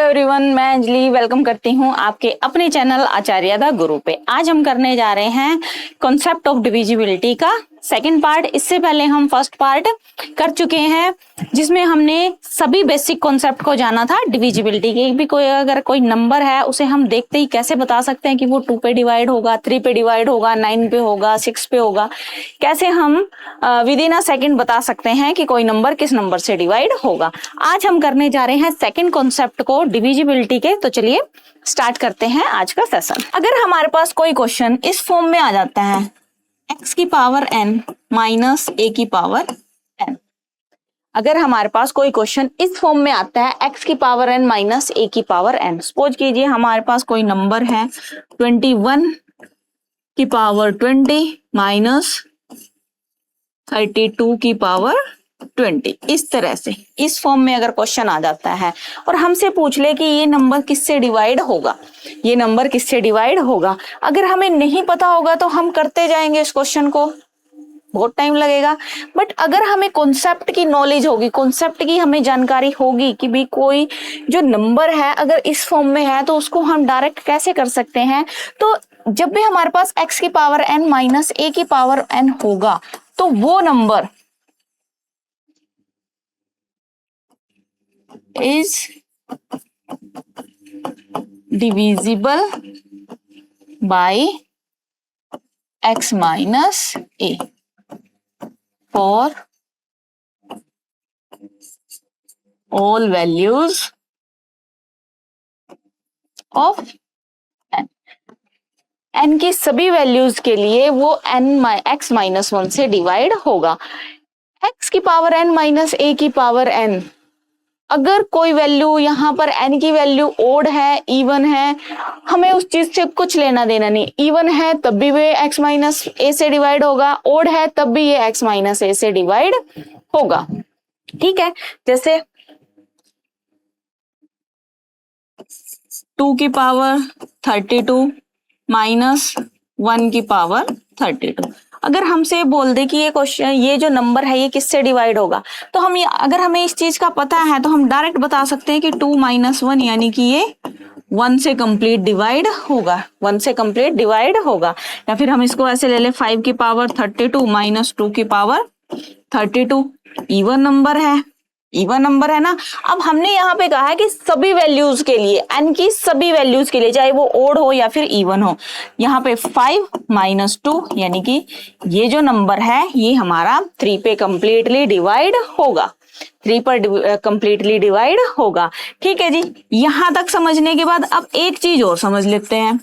Everyone, मैं Anjali welcome करती हूँ आपके अपने चैनल आचार्य द गुरु पे। आज हम करने जा रहे हैं कॉन्सेप्ट ऑफ डिविजिबिलिटी का सेकंड पार्ट। इससे पहले हम फर्स्ट पार्ट कर चुके हैं जिसमें हमने सभी बेसिक कॉन्सेप्ट को जाना था डिविजिबिलिटी के। भी अगर कोई नंबर है उसे हम देखते ही कैसे बता सकते हैं कि वो 2 पे डिवाइड होगा, 3 पे डिवाइड होगा, 9 पे होगा, 6 पे होगा। कैसे हम विद इन अ सेकंड बता सकते हैं कि कोई नंबर किस नंबर से डिवाइड होगा। आज हम करने जा रहे हैं सेकंड कॉन्सेप्ट को डिविजिबिलिटी के। तो चलिए स्टार्ट करते हैं आज का सेशन। अगर हमारे पास कोई क्वेश्चन इस फॉर्म में आ जाता है x की पावर n माइनस a की पावर n। अगर हमारे पास कोई क्वेश्चन इस फॉर्म में आता है x की पावर n माइनस a की पावर n। सपोज कीजिए हमारे पास कोई नंबर है 21 की पावर 20 माइनस 32 की पावर 20। इस तरह से इस फॉर्म में अगर क्वेश्चन आ जाता है और हमसे पूछ ले कि ये नंबर किससे डिवाइड होगा, ये नंबर किससे डिवाइड होगा, अगर हमें नहीं पता होगा तो हम करते जाएंगे इस क्वेश्चन को, बहुत टाइम लगेगा। बट अगर हमें कॉन्सेप्ट की नॉलेज होगी, कॉन्सेप्ट की हमें जानकारी होगी कि भी कोई जो नंबर है अगर इस फॉर्म में है तो उसको हम डायरेक्ट कैसे कर सकते हैं। तो जब भी हमारे पास x की पावर n माइनस a की पावर n होगा तो वो number is divisible by x minus a for all values of n। n की सभी वैल्यूज के लिए वो x माइनस 1 से डिवाइड होगा। x की पावर n माइनस a की पावर n, अगर कोई वैल्यू यहाँ पर n की वैल्यू ओड है, इवन है, हमें उस चीज से कुछ लेना देना नहीं। इवन है तब भी वे x माइनस a से डिवाइड होगा, ओड है तब भी ये x माइनस a से डिवाइड होगा। ठीक है, जैसे 2 की पावर 32 माइनस 1 की पावर 32। अगर हमसे बोल दे कि ये क्वेश्चन, ये जो नंबर है ये किससे डिवाइड होगा, तो हम अगर हमें इस चीज का पता है तो हम डायरेक्ट बता सकते हैं कि 2 माइनस 1 यानी कि ये 1 से कंप्लीट डिवाइड होगा, 1 से कंप्लीट डिवाइड होगा। या फिर हम इसको ऐसे ले ले 5 की पावर 32 माइनस 2 की पावर 32। इवन नंबर है, इवन नंबर है ना। अब हमने यहाँ पे कहा है कि सभी वैल्यूज के लिए, n की सभी वैल्यूज के लिए, चाहे वो ओड हो या फिर इवन हो, यहाँ पे 5 माइनस 2 यानी कि ये जो नंबर है ये हमारा 3 पे कंप्लीटली डिवाइड होगा, 3 पर कंप्लीटली डिवाइड होगा। ठीक है जी, यहां तक समझने के बाद अब एक चीज और समझ लेते हैं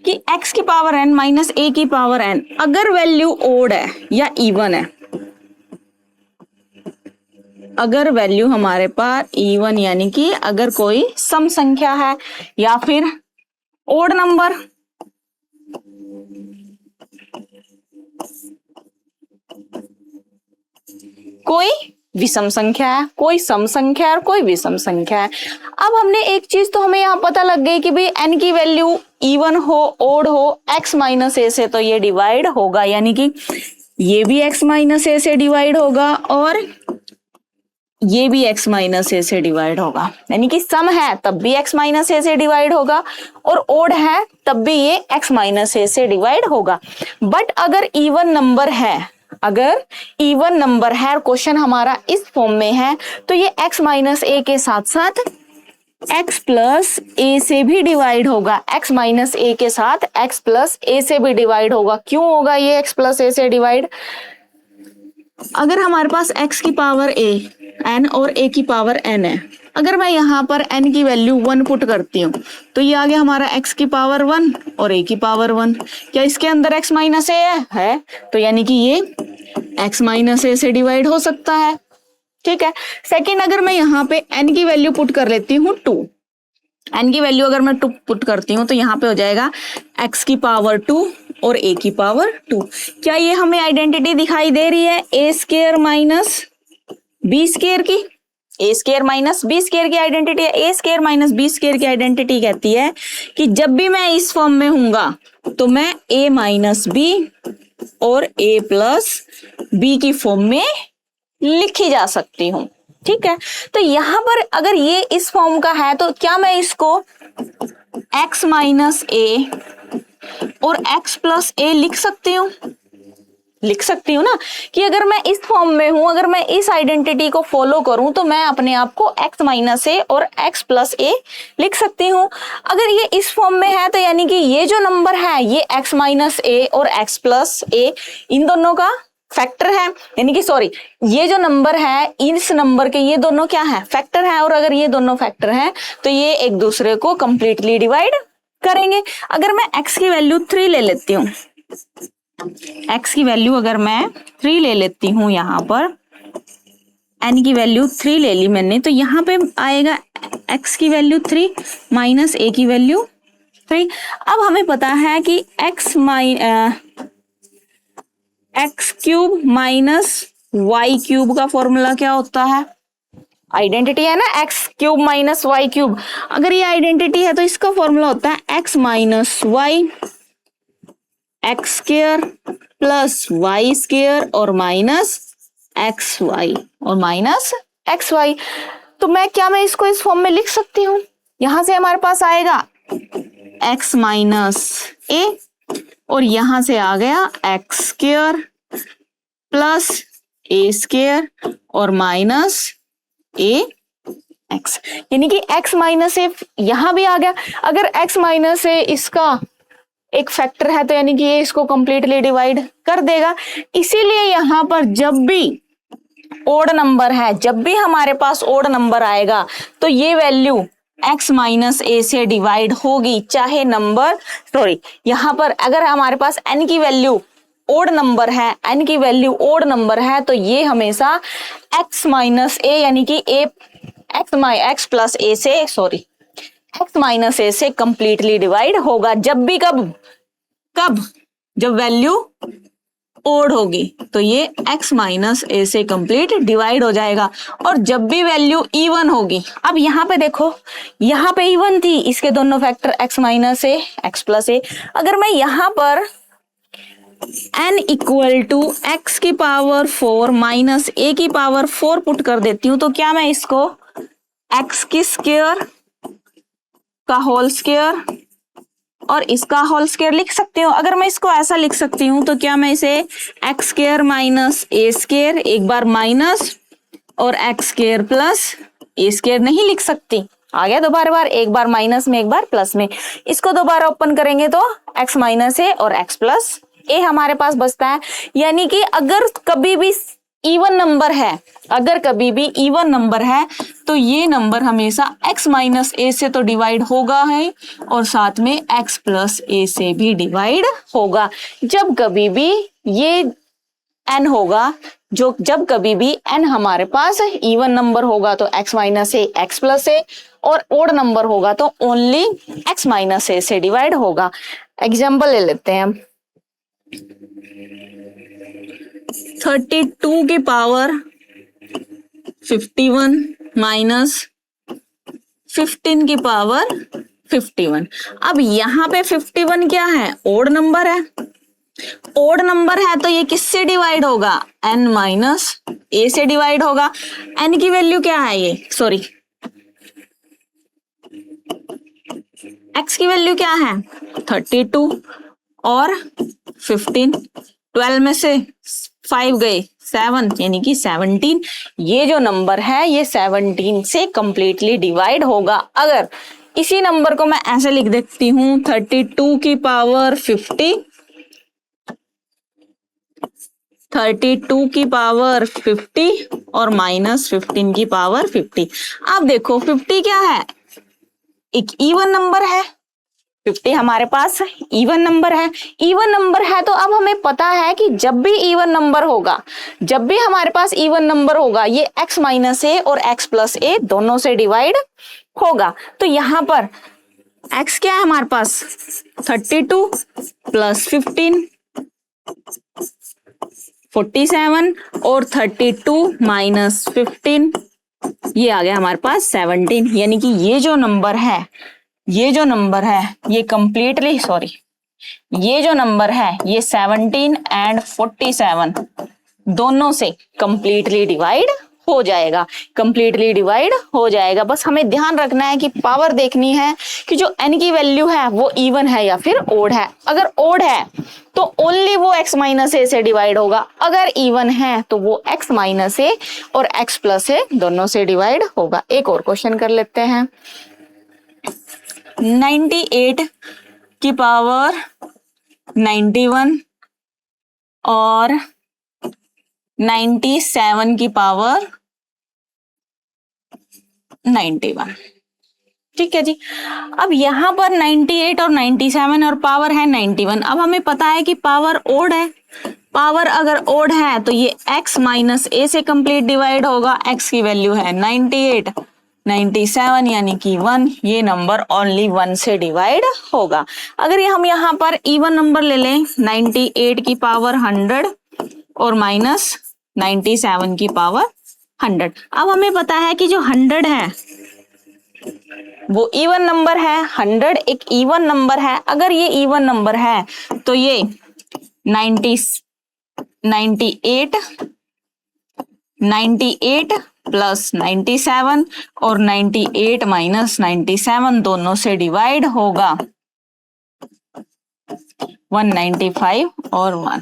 कि x की पावर n माइनस a की पावर n अगर वैल्यू ओड है या इवन है, अगर वैल्यू हमारे पास इवन यानी कि अगर कोई सम संख्या है या फिर ओड नंबर, कोई विषम संख्या है, कोई सम संख्या है और कोई विषम संख्या है। अब हमने एक चीज तो हमें यहाँ पता लग गई कि भाई n की वैल्यू इवन हो, ओड हो, x माइनस a से तो ये डिवाइड होगा, यानी कि ये भी x माइनस a से डिवाइड होगा और ये भी x माइनस a से डिवाइड होगा। यानी कि सम है तब भी x माइनस a से डिवाइड होगा और ओड है तब भी ये x माइनस a से डिवाइड होगा। बट अगर इवन नंबर है, अगर इवन नंबर है और क्वेश्चन हमारा इस फॉर्म में है तो ये x माइनस a के साथ साथ x प्लस a से भी डिवाइड होगा, x माइनस a के साथ x प्लस a से भी डिवाइड होगा। क्यों होगा ये x प्लस a से डिवाइड? अगर हमारे पास x की पावर a n और a की पावर n है, अगर मैं यहाँ पर n की वैल्यू 1 पुट करती हूँ तो ये आ गया हमारा x की पावर 1 और a की पावर 1। क्या इसके अंदर x माइनस a है? तो यानी कि ये x माइनस a से डिवाइड हो सकता है। ठीक है, सेकंड अगर मैं यहाँ पे n की वैल्यू पुट कर लेती हूँ 2, n की वैल्यू अगर मैं 2 पुट करती हूँ तो यहाँ पे हो जाएगा x की पावर 2 और a की पावर 2। क्या ये हमें आइडेंटिटी दिखाई दे रही है a square minus b square की? ए स्क्वायर माइनस बी स्क्वायर की आइडेंटिटी है। ए स्क्वायर माइनस बी स्क्वायर की आइडेंटिटी कहती है कि जब भी मैं इस फॉर्म में हूंगा तो मैं ए माइनस बी और a प्लस बी की फॉर्म में लिखी जा सकती हूँ। ठीक है, तो यहां पर अगर ये इस फॉर्म का है तो क्या मैं इसको x माइनस ए और x प्लस ए लिख सकती हूँ? लिख सकती हूँ ना, कि अगर मैं इस फॉर्म में हूं, अगर मैं इस आइडेंटिटी को फॉलो करूं तो मैं अपने आप को x माइनस ए और x प्लस ए लिख सकती हूँ। अगर ये इस फॉर्म में है तो यानी कि ये जो नंबर है ये x माइनस ए और x प्लस ए इन दोनों का फैक्टर है, यानी कि सॉरी, ये जो नंबर है इस नंबर के ये दोनों क्या है? फैक्टर है। और अगर ये दोनों फैक्टर हैं तो ये एक दूसरे को कंप्लीटली डिवाइड करेंगे। अगर मैं x की वैल्यू 3 ले लेती हूँ, x की वैल्यू अगर मैं 3 ले लेती हूँ, यहां पर n की वैल्यू 3 ले ली मैंने, तो यहां पे आएगा x की वैल्यू 3 माइनस a की वैल्यू 3। अब हमें पता है कि x cube minus Y cube का फॉर्मूला क्या होता है? आइडेंटिटी है ना, x cube minus Y cube. अगर ये आइडेंटिटी है तो इसका फॉर्मूला होता है x minus Y X square plus Y square और माइनस एक्स वाई और माइनस एक्स वाई। तो मैं इसको इस फॉर्म में लिख सकती हूँ। यहां से हमारे पास आएगा x माइनस ए और यहां से आ गया एक्स स्क्वायर प्लस ए स्क्वायर और माइनस ए एक्स, यानी कि x माइनस ए यहां भी आ गया। अगर x माइनस ए इसका एक फैक्टर है तो यानी कि ये इसको कंप्लीटली डिवाइड कर देगा। इसीलिए यहां पर जब भी ओड नंबर है, जब भी हमारे पास ओड नंबर आएगा तो ये वैल्यू x माइनस ए से डिवाइड होगी, चाहे नंबर यहां पर अगर हमारे पास n की वैल्यू ओड नंबर है, n की वैल्यू ओड नंबर है तो ये हमेशा x माइनस ए यानी कि x प्लस ए से x माइनस ए से कंप्लीटली डिवाइड होगा। जब भी कब जब वैल्यू ओड होगी तो ये x माइनस ए से कंप्लीट डिवाइड हो जाएगा। और जब भी वैल्यू इवन होगी, अब यहाँ पे देखो, यहाँ पे इवन थी, इसके दोनों फैक्टर x माइनस ए x प्लस ए। अगर मैं यहाँ पर n इक्वल टू x की पावर 4 माइनस a की पावर 4 पुट कर देती हूँ तो क्या मैं इसको x की स्क्वायर का होल स्क्वायर और इसका होल स्क्वायर लिख सकती हूँ। अगर मैं इसको ऐसा लिख सकती हूँ तो क्या मैं इसे एक्स स्क्वायर माइनस ए स्क्वायर एक बार माइनस और एक्स स्क्वायर प्लस ए स्क्वायर नहीं लिख सकती? आ गया दोबारा बार, एक बार माइनस में एक बार प्लस में। इसको दोबारा ओपन करेंगे तो एक्स माइनस ए और एक्स प्लस ए हमारे पास बचता है। यानी कि अगर कभी भी इवन नंबर है, अगर कभी भी इवन नंबर है तो ये नंबर हमेशा x माइनस ए से तो डिवाइड होगा है और साथ में x प्लस ए से भी डिवाइड होगा। जब कभी भी ये n होगा, जब कभी भी n हमारे पास इवन नंबर होगा तो x माइनस ए x प्लस ए और ओड नंबर होगा तो ओनली x माइनस ए से डिवाइड होगा। एग्जाम्पल ले लेते हैं हम। 32 की पावर 51 माइनस 15 की पावर 51। अब यहाँ पे 51 क्या है? ओड नंबर है। ओड नंबर है तो ये किससे डिवाइड होगा? n माइनस ए से डिवाइड होगा। n की वैल्यू क्या है? ये x की वैल्यू क्या है? 32 और 15, 12 में से 5 गए 7 यानी कि 17। ये जो नंबर है ये 17 से कंप्लीटली डिवाइड होगा। अगर इसी नंबर को मैं ऐसे लिख देती हूँ 32 की पावर 50, 32 की पावर 50 और माइनस 15 की पावर 50। अब देखो 50 क्या है? एक इवन नंबर है। 50 हमारे पास इवन नंबर है। इवन नंबर है तो अब हमें पता है कि जब भी इवन नंबर होगा, जब भी हमारे पास इवन नंबर होगा ये x माइनस ए और x प्लस ए दोनों से डिवाइड होगा। तो यहाँ पर x क्या है हमारे पास? 32 प्लस 15 47 और 32 माइनस 15 ये आ गया हमारे पास 17। यानी कि ये जो नंबर है ये कंप्लीटली ये जो नंबर है ये 17 एंड 47 दोनों से कंप्लीटली डिवाइड हो जाएगा, कंप्लीटली डिवाइड हो जाएगा। बस हमें ध्यान रखना है कि पावर देखनी है कि जो n की वैल्यू है वो इवन है या फिर ओड है। अगर ओड है तो ओनली वो x माइनस ए से डिवाइड होगा, अगर इवन है तो वो x माइनस ए और x प्लस ए दोनों से डिवाइड होगा। एक और क्वेश्चन कर लेते हैं। 98 की पावर 91 और 97 की पावर 91। ठीक है जी। अब यहां पर 98 और 97 और पावर है 91। अब हमें पता है कि पावर ओड है, पावर अगर ओड है तो ये x माइनस ए से कंप्लीट डिवाइड होगा। x की वैल्यू है 98, 97 यानी कि 1, ये नंबर ओनली 1 से डिवाइड होगा। अगर ये हम यहाँ पर इवन नंबर ले लें 98 की पावर 100 और माइनस 97 की पावर 100। अब हमें पता है कि जो 100 है वो इवन नंबर है, 100 एक इवन नंबर है। अगर ये इवन नंबर है तो ये 98 प्लस 97 और 98 माइनस 97 दोनों से डिवाइड होगा 195 और 1,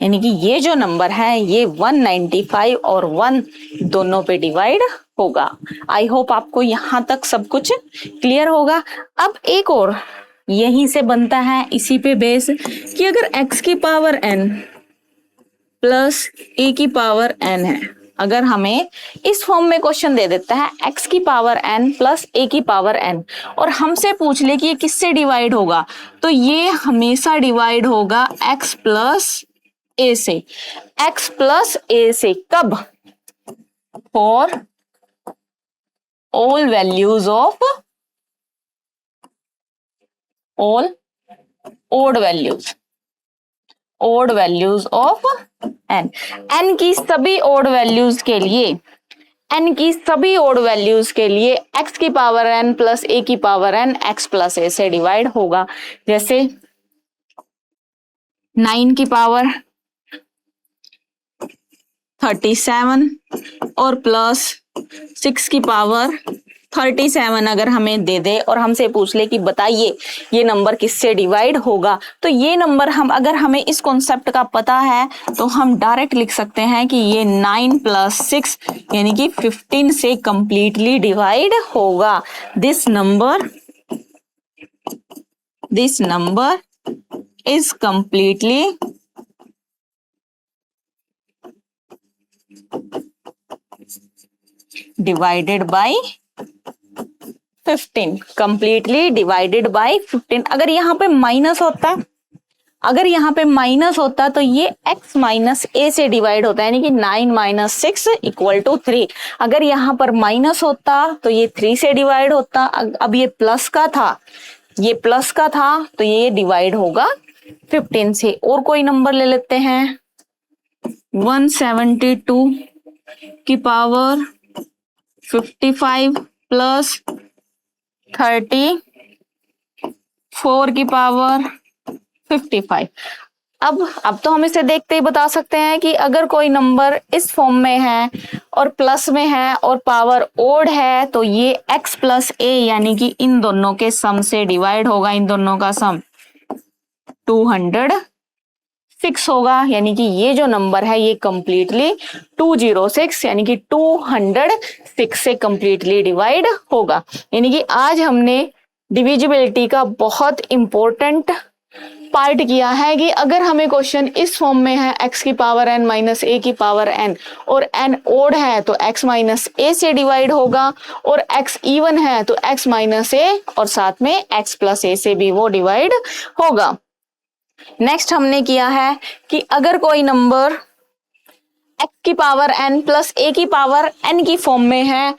यानी कि ये जो नंबर है ये 195 और 1 दोनों पे डिवाइड होगा। आई होप आपको यहां तक सब कुछ क्लियर होगा। अब एक और यहीं से बनता है इसी पे बेस कि अगर x की पावर n प्लस a की पावर n है, अगर हमें इस फॉर्म में क्वेश्चन दे देता है x की पावर n प्लस a की पावर n और हमसे पूछ ले कि ये किससे डिवाइड होगा, तो ये हमेशा डिवाइड होगा x प्लस a से। x प्लस a से कब? For all values of all odd values of n। n की सभी odd values के लिए, n की सभी odd values के लिए x की पावर n प्लस a की power n x plus a से डिवाइड होगा। जैसे 9 की पावर 37 और प्लस 6 की पावर 37 अगर हमें दे दे और हमसे पूछ ले कि बताइए ये नंबर किससे डिवाइड होगा, तो ये नंबर हम अगर हमें इस कॉन्सेप्ट का पता है तो हम डायरेक्ट लिख सकते हैं कि ये 9 प्लस 6 यानी कि 15 से कंप्लीटली डिवाइड होगा। This number is completely divided by 15, completely divided by 15। अगर यहाँ पे माइनस होता तो ये x माइनस a से डिवाइड होता है, यानी कि 9 माइनस 6 इक्वल टू 3। अगर यहाँ पर माइनस होता तो ये 3 से डिवाइड होता। अब ये प्लस का था तो ये डिवाइड होगा 15 से। और कोई नंबर ले लेते हैं 172 की पावर 55 प्लस 34 की पावर 55। अब तो हम इसे देखते ही बता सकते हैं कि अगर कोई नंबर इस फॉर्म में है और प्लस में है और पावर ओड है तो ये x प्लस a यानी कि इन दोनों के सम से डिवाइड होगा। इन दोनों का सम 206 होगा, यानी कि ये जो नंबर है ये कंप्लीटली 206 यानी कि 206 से कंप्लीटली डिवाइड होगा। यानी कि आज हमने डिविजिबिलिटी का बहुत इंपॉर्टेंट पार्ट किया है कि अगर हमें क्वेश्चन इस फॉर्म में है x की पावर n माइनस a की पावर n और n ओड है तो x माइनस a से डिवाइड होगा, और x इवन है तो x माइनस a और साथ में x प्लस a से भी वो डिवाइड होगा। नेक्स्ट हमने किया है कि अगर कोई नंबर x की पावर n प्लस a की पावर n की फॉर्म में है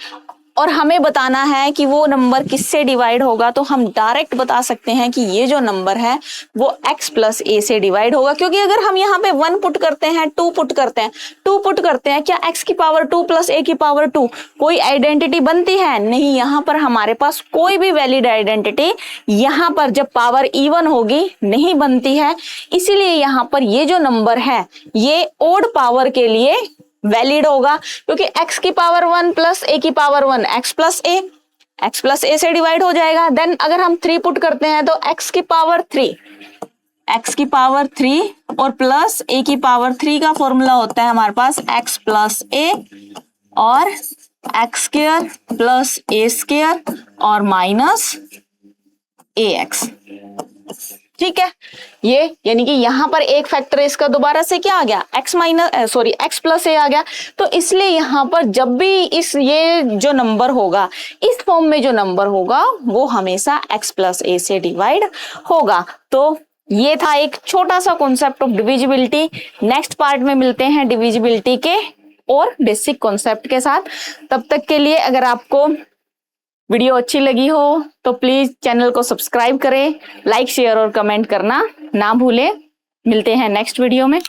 और हमें बताना है कि वो नंबर किससे डिवाइड होगा, तो हम डायरेक्ट बता सकते हैं कि ये जो नंबर है वो x प्लस ए से डिवाइड होगा। क्योंकि अगर हम यहाँ पे 1 पुट करते हैं, 2 पुट करते हैं, 2 पुट करते हैं, क्या x की पावर 2 प्लस a की पावर 2 कोई आइडेंटिटी बनती है? नहीं, यहाँ पर हमारे पास कोई भी वैलिड आइडेंटिटी यहाँ पर जब पावर इवन होगी नहीं बनती है। इसीलिए यहाँ पर ये जो नंबर है ये ओड पावर के लिए वैलिड होगा, क्योंकि x की पावर 1 प्लस a की पावर 1 x प्लस a से डिवाइड हो जाएगा। देन अगर हम 3 पुट करते हैं तो x की पावर 3 और प्लस a की पावर 3 का फॉर्मूला होता है हमारे पास x प्लस a और x square plus a square और माइनस ax। ठीक है, ये यानी कि यहां पर एक फैक्टर इसका दोबारा से क्या आ गया, x प्लस a आ गया। तो इसलिए यहां पर जब भी ये जो नंबर होगा इस फॉर्म में जो नंबर होगा वो हमेशा x प्लस a से डिवाइड होगा। तो ये था एक छोटा सा concept of divisibility. Next part में मिलते हैं डिविजिबिलिटी के और बेसिक कॉन्सेप्ट के साथ। तब तक के लिए अगर आपको वीडियो अच्छी लगी हो तो प्लीज चैनल को सब्सक्राइब करें, लाइक शेयर और कमेंट करना ना भूलें। मिलते हैं नेक्स्ट वीडियो में।